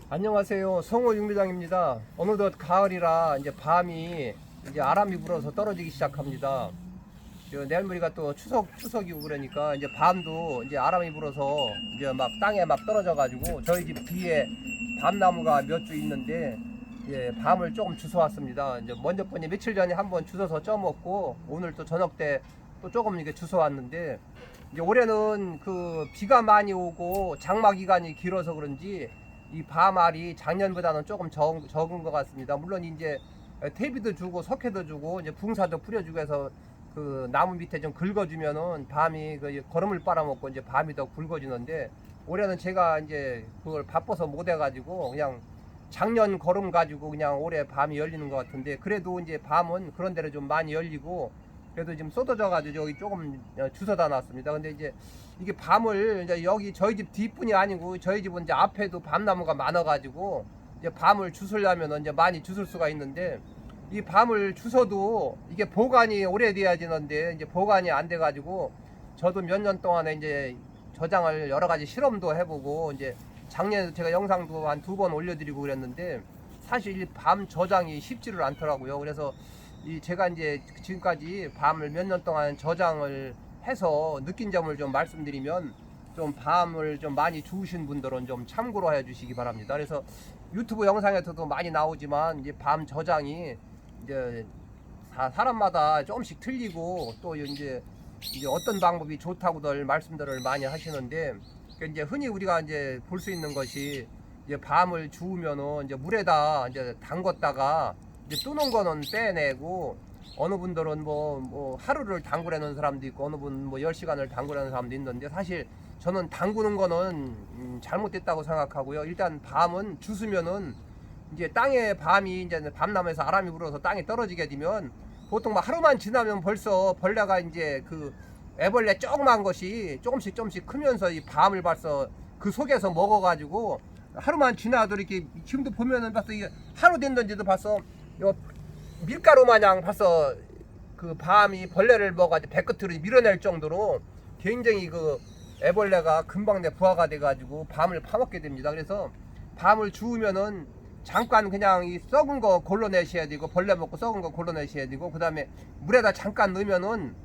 안녕하세요. 성호 육미장입니다. 어느덧 가을이라 이제 밤이 이제 바람이 불어서 떨어지기 시작합니다. 내일모레가 또 추석이고 그러니까 이제 밤도 이제 바람이 불어서 이제 막 땅에 막 떨어져 가지고 저희 집 뒤에 밤나무가 몇 주 있는데 예, 밤을 조금 주워 왔습니다. 이제 먼저 번에 며칠 전에 한번 주워서 쪄먹고 오늘 또 저녁 때 또 조금 이렇게 주워 왔는데 이제 올해는 그 비가 많이 오고 장마 기간이 길어서 그런지 이 밤알이 작년보다는 조금 적은 것 같습니다. 물론 이제 퇴비도 주고 석회도 주고 이제 붕사도 뿌려주고 해서 그 나무 밑에 좀 긁어주면은 밤이 그 거름을 빨아먹고 이제 밤이 더 굵어지는데 올해는 제가 이제 그걸 바빠서 못 해가지고 그냥 작년 거름 가지고 그냥 올해 밤이 열리는 것 같은데 그래도 이제 밤은 그런 데로 좀 많이 열리고 그래도 지금 쏟아져 가지고 저기 조금 주워다 놨습니다. 근데 이제 이게 밤을 이제 여기 저희 집 뒷뿐이 아니고 저희 집은 이제 앞에도 밤나무가 많아 가지고 이제 밤을 주스려면 이제 많이 주술 수가 있는데 이 밤을 주워도 이게 보관이 오래돼야 되는데 이제 보관이 안 돼 가지고 저도 몇 년 동안에 이제 저장을 여러 가지 실험도 해보고 이제 작년에도 제가 영상도 한 2번 올려드리고 그랬는데 사실 이 밤 저장이 쉽지를 않더라고요. 그래서 이 제가 이제 지금까지 밤을 몇 년 동안 저장을 해서 느낀 점을 좀 말씀드리면 좀 밤을 좀 많이 주우신 분들은 좀 참고로 해 주시기 바랍니다. 그래서 유튜브 영상에서도 많이 나오지만 이제 밤 저장이 이제 사람마다 조금씩 틀리고 또 이제 어떤 방법이 좋다고들 말씀들을 많이 하시는데 이제 흔히 우리가 이제 볼 수 있는 것이 이제 밤을 주우면은 이제 물에다 이제 담궜다가 이제 뜨는 거는 빼내고 어느 분들은 뭐 하루를 담그려는 사람도 있고 어느 분 뭐 10시간을 담그려는 사람도 있는데 사실 저는 담그는 거는 잘못됐다고 생각하고요. 일단 밤은 주스면은 이제 땅에 밤이 이제 밤나무에서 바람이 불어서 땅에 떨어지게 되면 보통 막 하루만 지나면 벌써 벌레가 이제 그 애벌레 조그만 것이 조금씩 크면서 이 밤을 벌써 그 속에서 먹어가지고 하루만 지나도 이렇게 지금도 보면은 벌써 이게 하루 됐는지도 벌써 요 밀가루 마냥 벌써 그 밤이 벌레를 먹어가지고 배끝으로 밀어낼 정도로 굉장히 그 애벌레가 금방 부화가 돼가지고 밤을 파먹게 됩니다. 그래서 밤을 주우면은 잠깐 그냥 이 썩은 거 골라내셔야 되고 벌레 먹고 썩은 거 골라내셔야 되고 그 다음에 물에다 잠깐 넣으면은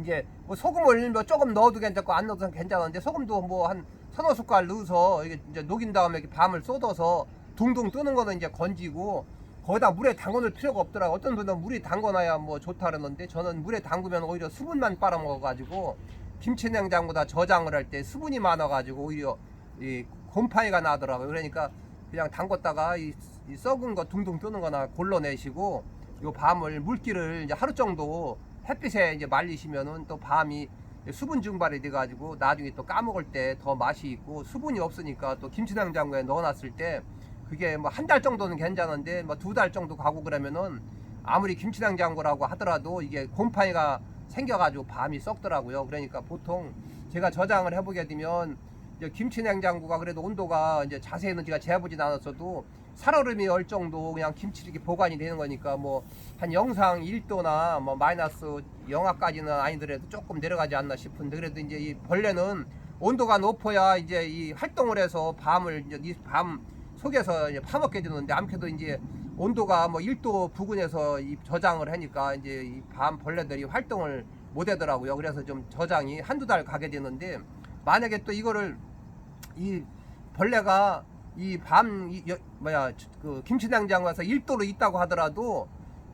이제 뭐 소금을 뭐 조금 넣어도 괜찮고 안 넣어도 괜찮은데 소금도 뭐 한 서너 숟갈 넣어서 이게 이제 녹인 다음에 밤을 쏟아서 둥둥 뜨는 거는 이제 건지고 거기다 물에 담궈놓을 필요가 없더라고. 어떤 분은 물에 담궈놔야 뭐 좋다 그러는데 저는 물에 담그면 오히려 수분만 빨아먹어가지고 김치냉장고다 저장을 할 때 수분이 많아가지고 오히려 이 곰팡이가 나더라고요. 그러니까 그냥 담궜다가 이 썩은 거 둥둥 뜨는 거나 골라내시고 요 밤을 물기를 이제 하루 정도 햇빛에 이제 말리시면은 또 밤이 수분 증발이 돼가지고 나중에 또 까먹을 때 더 맛이 있고 수분이 없으니까 또 김치냉장고에 넣어놨을 때 그게 뭐 한 달 정도는 괜찮은데 뭐 2달 정도 가고 그러면은 아무리 김치냉장고라고 하더라도 이게 곰팡이가 생겨가지고 밤이 썩더라고요. 그러니까 보통 제가 저장을 해보게 되면 이제 김치냉장고가 그래도 온도가 이제 자세히는 제가 재보진 않았어도 살얼음이 얼 정도 그냥 김치 이렇게 보관이 되는 거니까 뭐 한 영상 1도나 뭐 마이너스 영하까지는 아니더라도 조금 내려가지 않나 싶은데 그래도 이제 이 벌레는 온도가 높아야 이제 이 활동을 해서 밤을 이제 이 밤 속에서 이제 파먹게 되는데 아무래도 이제 온도가 뭐 1도 부근에서 이 저장을 하니까 이제 이 밤 벌레들이 활동을 못 하더라고요. 그래서 좀 저장이 한두 달 가게 되는데 만약에 또 이거를 이 벌레가 이 밤 그 김치냉장고에서 1도로 있다고 하더라도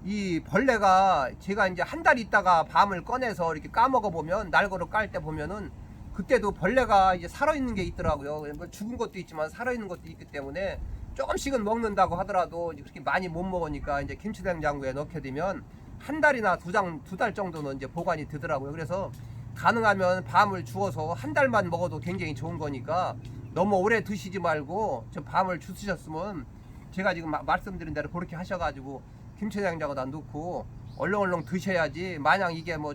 이 벌레가 제가 이제 한 달 있다가 밤을 꺼내서 이렇게 까먹어 보면 날거를 깔 때 보면은 그때도 벌레가 이제 살아있는 게 있더라고요. 뭐 죽은 것도 있지만 살아있는 것도 있기 때문에 조금씩은 먹는다고 하더라도 그렇게 많이 못 먹으니까 이제 김치냉장고에 넣게 되면 한 달이나 두 달 정도는 이제 보관이 되더라고요. 그래서 가능하면 밤을 주워서 한 달만 먹어도 굉장히 좋은 거니까 너무 오래 드시지 말고 저 밤을 주스셨으면 제가 지금 말씀드린 대로 그렇게 하셔가지고 김치냉장고에다 넣고 얼렁얼렁 드셔야지 마냥 이게 뭐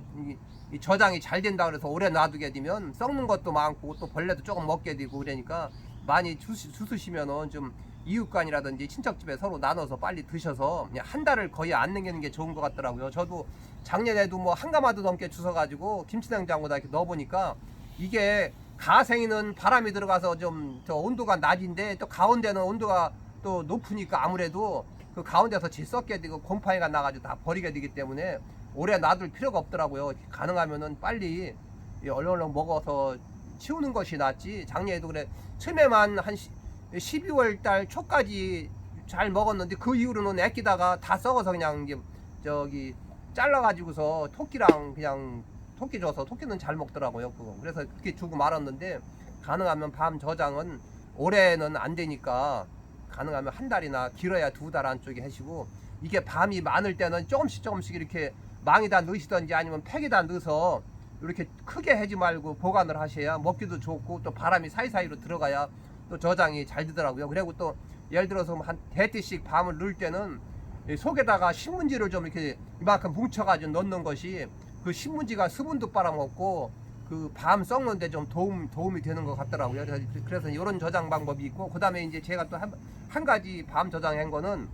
이 저장이 잘 된다 그래서 오래 놔두게 되면 썩는 것도 많고 또 벌레도 조금 먹게 되고 그러니까 많이 주스시면은 좀 이웃간이라든지 친척집에 서로 나눠서 빨리 드셔서 그냥 한 달을 거의 안 남기는 게 좋은 것 같더라고요. 저도 작년에도 뭐 한 가마도 넘게 주워가지고 김치냉장고에다 이렇게 넣어보니까 이게 가생이는 바람이 들어가서 좀 저 온도가 낮은데 또 가운데는 온도가 또 높으니까 아무래도 그 가운데서 지 썩게 되고 곰팡이가 나가지고 다 버리게 되기 때문에 오래 놔둘 필요가 없더라고요. 가능하면은 빨리 얼른 먹어서 치우는 것이 낫지. 작년에도 그래 처음에만 한 12월 달 초까지 잘 먹었는데 그 이후로는 애끼다가 다 썩어서 그냥 이제 저기 잘라가지고서 토끼랑 그냥 토끼 줘서 토끼는 잘 먹더라고요. 그거. 그래서 그렇게 주고 말았는데 가능하면 밤 저장은 올해는 안 되니까 가능하면 한 달이나 길어야 2달 안쪽에 하시고 이게 밤이 많을 때는 조금씩 이렇게 망에다 넣으시던지 아니면 팩에다 넣어서 이렇게 크게 하지 말고 보관을 하셔야 먹기도 좋고 또 바람이 사이사이로 들어가야 또 저장이 잘 되더라고요. 그리고 또 예를 들어서 한 대티씩 밤을 넣을 때는 속에다가 신문지를 좀 이렇게 이만큼 뭉쳐가지고 넣는 것이 그 신문지가 수분도 빨아먹고 그 밤 썩는데 좀 도움이 되는 것 같더라고요. 그래서 이런 저장 방법이 있고 그 다음에 이제 제가 또 한 가지 밤 저장한 거는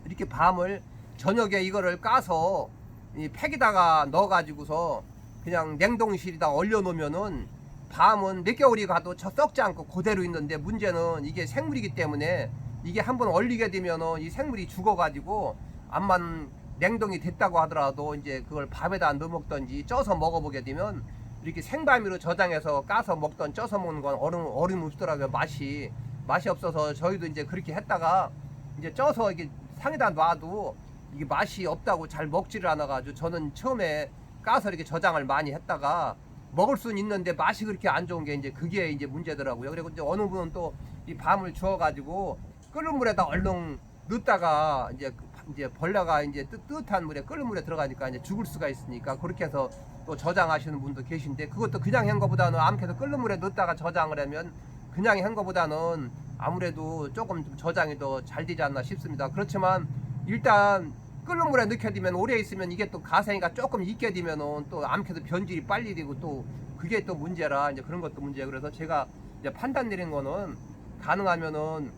이렇게 밤을 저녁에 이거를 까서 이 팩에다가 넣어가지고서 그냥 냉동실에다 얼려놓으면은 밤은 몇 개월이 가도 썩지 않고 그대로 있는데 문제는 이게 생물이기 때문에 이게 한번 얼리게 되면은 이 생물이 죽어가지고 암만 냉동이 됐다고 하더라도 이제 그걸 밥에다 넣어 먹던지 쪄서 먹어보게 되면 이렇게 생밤으로 저장해서 까서 먹던 쪄서 먹는 건 어른 없더라고요. 맛이 없어서 저희도 이제 그렇게 했다가 이제 쪄서 이게 상에다 놔도 이게 맛이 없다고 잘 먹지를 않아가지고 저는 처음에 까서 이렇게 저장을 많이 했다가 먹을 수는 있는데 맛이 그렇게 안 좋은 게 이제 그게 이제 문제더라고요. 그리고 이제 어느 분은 또 이 밤을 주워가지고 끓는 물에다 얼른 넣다가 이제 벌레가 이제 뜨뜻한 물에 끓는 물에 들어가니까 이제 죽을 수가 있으니까 그렇게 해서 또 저장하시는 분도 계신데 그것도 그냥 한 거보다는 아무래도 끓는 물에 넣다가 저장을 하면 그냥 한 거보다는 아무래도 조금 좀 저장이 더 잘 되지 않나 싶습니다. 그렇지만 일단 끓는 물에 넣게 되면 오래 있으면 이게 또 가생이가 조금 있게 되면은 또 아무래도 변질이 빨리 되고 또 그게 또 문제라 이제 그런 것도 문제예요. 그래서 제가 이제 판단 내린 거는 가능하면은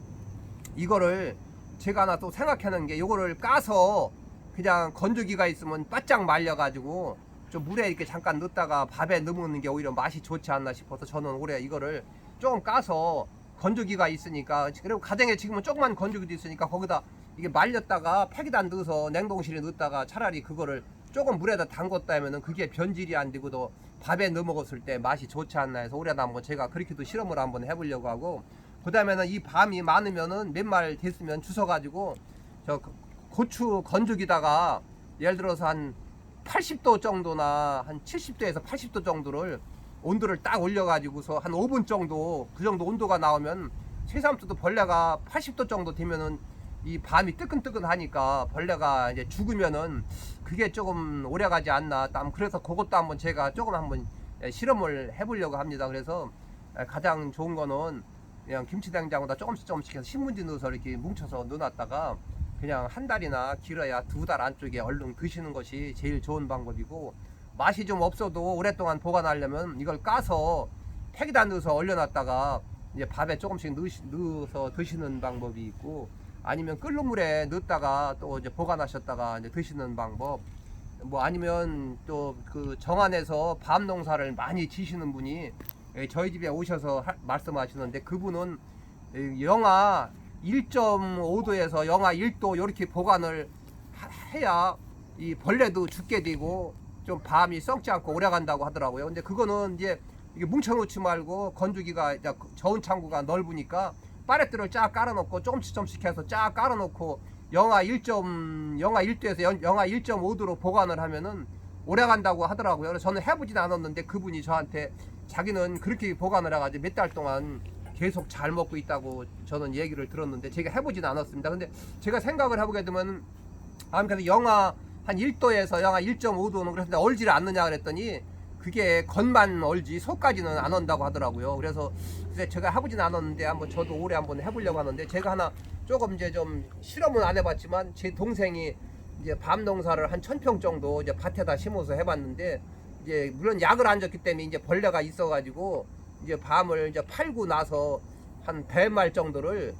이거를 제가 하나 또 생각하는 게 요거를 까서 그냥 건조기가 있으면 바짝 말려가지고 좀 물에 이렇게 잠깐 넣다가 밥에 넣어 먹는 게 오히려 맛이 좋지 않나 싶어서 저는 올해 이거를 조금 까서 건조기가 있으니까 그리고 가정에 지금은 조그만 건조기도 있으니까 거기다 이게 말렸다가 팩에다 넣어서 냉동실에 넣었다가 차라리 그거를 조금 물에다 담궜다 하면은 그게 변질이 안 되고도 밥에 넣어 먹었을 때 맛이 좋지 않나 해서 올해도 한번 제가 그렇게도 실험을 한번 해보려고 하고 그 다음에는 이 밤이 많으면은 몇 말 됐으면 주워가지고 저 고추 건조기다가 예를 들어서 한 80도 정도나 한 70도에서 80도 정도를 온도를 딱 올려가지고서 한 5분 정도 그 정도 온도가 나오면 새삼스도 벌레가 80도 정도 되면은 이 밤이 뜨끈뜨끈하니까 벌레가 이제 죽으면은 그게 조금 오래가지 않나. 그래서 그것도 한번 제가 조금 한번 실험을 해보려고 합니다. 그래서 가장 좋은 거는 그냥 김치냉장고다 조금씩 해서 신문지 넣어서 이렇게 뭉쳐서 넣어놨다가 그냥 한 달이나 길어야 2달 안쪽에 얼른 드시는 것이 제일 좋은 방법이고 맛이 좀 없어도 오랫동안 보관하려면 이걸 까서 팩에다 넣어서 얼려놨다가 이제 밥에 조금씩 넣어서 드시는 방법이 있고 아니면 끓는 물에 넣었다가 또 이제 보관하셨다가 이제 드시는 방법 뭐 아니면 또 그 정안에서 밤 농사를 많이 지시는 분이 저희 집에 오셔서 말씀하시는데 그분은 영하 1.5도에서 영하 1도 이렇게 보관을 해야 이 벌레도 죽게 되고 좀 밤이 썩지 않고 오래 간다고 하더라고요. 근데 그거는 이제 이게 뭉쳐놓지 말고 건조기가 저온 창구가 넓으니까 파레트를 쫙 깔아놓고 조금씩 해서 쫙 깔아놓고 영하 1도에서 영하 1.5도로 보관을 하면은 오래 간다고 하더라고요. 그래서 저는 해보진 않았는데 그분이 저한테 자기는 그렇게 보관을 해가지고 몇 달 동안 계속 잘 먹고 있다고 저는 얘기를 들었는데 제가 해보진 않았습니다. 근데 제가 생각을 해보게 되면 아무튼 영하 한 1도에서 영하 1.5도는 그랬는데 얼지를 않느냐 그랬더니 그게 겉만 얼지 속까지는 안 온다고 하더라고요. 그래서 제가 해보진 않았는데 한번 저도 올해 한번 해보려고 하는데 제가 하나 조금 이제 좀 실험은 안 해봤지만 제 동생이 이제 밤 농사를 한 1000평 정도 이제 밭에다 심어서 해봤는데 이제 물론 약을 안 줬기 때문에 이제 벌레가 있어가지고 이제 밤을 이제 팔고 나서 한 100말 정도를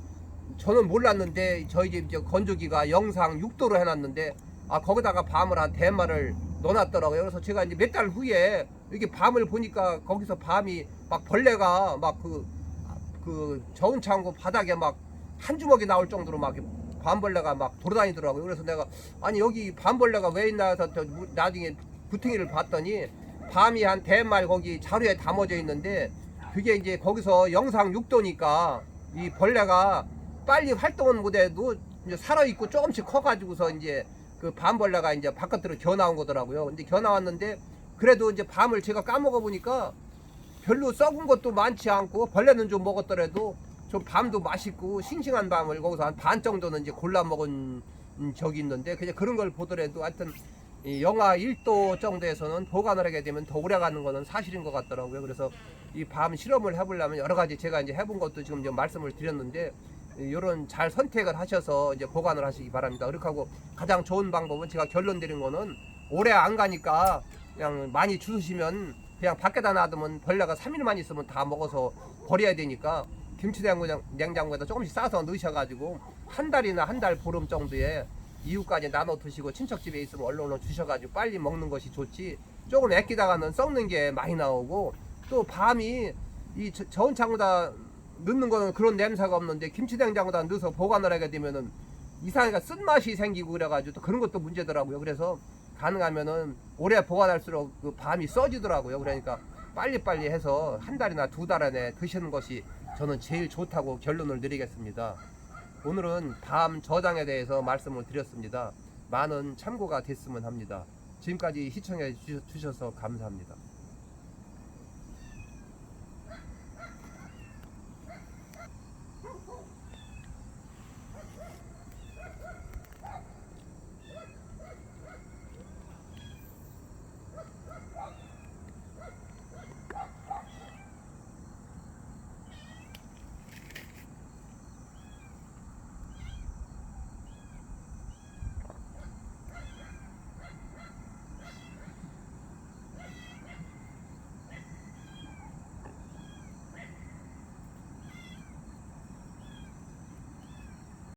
저는 몰랐는데 저희 집 이제 건조기가 영상 6도로 해놨는데 거기다가 밤을 한 100마를 넣어놨더라고요. 그래서 제가 이제 몇 달 후에 이렇게 밤을 보니까 거기서 밤이 막 벌레가 막 그 저온 창고 바닥에 막 한 주먹이 나올 정도로 막 밤벌레가 막 돌아다니더라고요. 그래서 내가 아니 여기 밤벌레가 왜 있나 해서 나중에 구덩이를 봤더니 밤이 한 대마리 거기 자루에 담아져 있는데 그게 이제 거기서 영상 6도니까 이 벌레가 빨리 활동은 못해도 이제 살아있고 조금씩 커가지고서 이제 그 밤벌레가 이제 바깥으로 기어 나온 거더라고요. 근데 기어 나왔는데 그래도 이제 밤을 제가 까먹어 보니까 별로 썩은 것도 많지 않고 벌레는 좀 먹었더라도 좀 밤도 맛있고 싱싱한 밤을 거기서 한 반 정도는 이제 골라 먹은 적이 있는데 그냥 그런 걸 보더라도 하여튼 이 영하 1도 정도에서는 보관을 하게 되면 더 오래 가는 거는 사실인 것 같더라고요. 그래서 이 밤 실험을 해보려면 여러 가지 제가 이제 해본 것도 지금 이제 말씀을 드렸는데 이런 잘 선택을 하셔서 이제 보관을 하시기 바랍니다. 그렇게 하고 가장 좋은 방법은 제가 결론 드린 거는 오래 안 가니까 그냥 많이 주시면 그냥 밖에다 놔두면 벌레가 3일만 있으면 다 먹어서 버려야 되니까 김치냉장고에다 조금씩 싸서 넣으셔가지고 한 달이나 한 달 보름 정도에 이웃까지 나눠 드시고 친척집에 있으면 얼른 주셔가지고 빨리 먹는 것이 좋지 조금 아끼다가는 썩는 게 많이 나오고 또 밤이 이 저온 창고다 넣는 거는 그런 냄새가 없는데 김치냉장고에다 넣어서 보관을 하게 되면은 이상하게 쓴맛이 생기고 그래가지고 또 그런 것도 문제더라고요. 그래서 가능하면은 오래 보관할수록 그 밤이 써지더라고요. 그러니까 빨리빨리 해서 한 달이나 두 달 안에 드시는 것이 저는 제일 좋다고 결론을 내리겠습니다. 오늘은 밤 저장에 대해서 말씀을 드렸습니다. 많은 참고가 됐으면 합니다. 지금까지 시청해 주셔서 감사합니다.